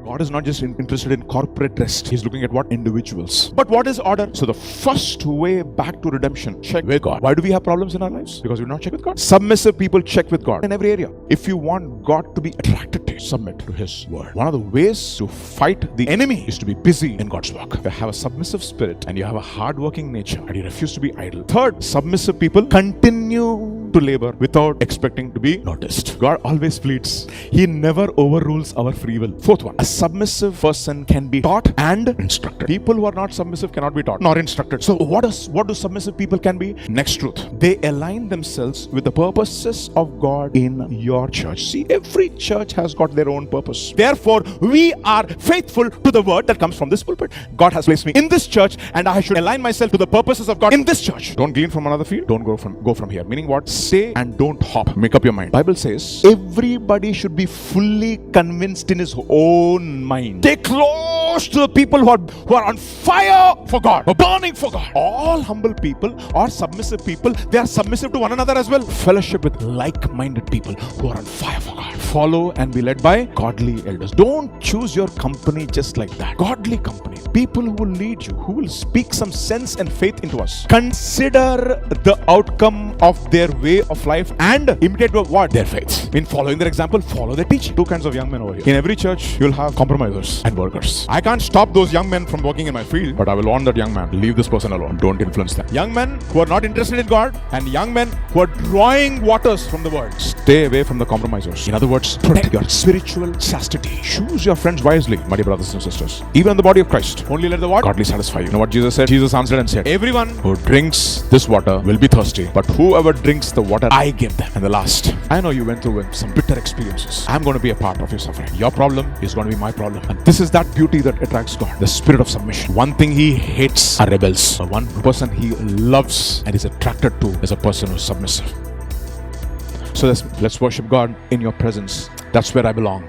God is not just interested in corporate rest. He's looking at what? Individuals. But what is order? So the first way back to redemption, check with God. Why do we have problems in our lives? Because we do not check with God. Submissive people check with God in every area. If you want God to be attracted to you, submit to His word. One of the ways to fight the enemy is to be busy in God's work. You have a submissive spirit and you have a hard-working nature and you refuse to be idle. Third, submissive people continue to labor without expecting to be noticed. God always pleads. He never overrules our free will. Fourth one, a submissive person can be taught and instructed. People who are not submissive cannot be taught nor instructed. So what do submissive people can be? Next truth, they align themselves with the purposes of God in your church. See, every church has got their own purpose. Therefore, we are faithful to the word that comes from this pulpit. God has placed me in this church and I should align myself to the purposes of God in this church. Don't glean from another field. Don't go from here. Meaning what? Stay and don't hop. Make up your mind. Bible says everybody should be fully convinced in his own mind. Stay close to the people who are on fire for God, or burning for God. All humble people or submissive people, they are submissive to one another as well. Fellowship with like-minded people who are on fire for God. Follow and be led by godly elders. Don't choose your company just like that. Godly company. People who will lead you, who will speak some sense and faith into us. Consider the outcome of their way of life and imitate what? Their faith. In following their example, follow their teaching. Two kinds of young men over here. In every church, you'll have compromisers and workers. I can't stop those young men from working in my field, but I will warn that young man, leave this person alone. Don't influence them. Young men who are not interested in God and young men who are drawing waters from the world. Stay away from the compromisers. In other words, protect your spiritual chastity. Choose your friends wisely, my dear brothers and sisters. Even in the body of Christ, only let the what? Godly satisfy you. You know what Jesus said? Jesus answered and said, everyone who drinks this water will be thirsty, but whoever drinks the water I give them. And the last, I know you went through some bitter experiences. I'm going to be a part of your suffering. Your problem is going to be my problem. And this is that beauty that attracts God, the spirit of submission. One thing He hates are rebels. The one person He loves and is attracted to is a person who is submissive. So let's worship God in your presence. That's where I belong.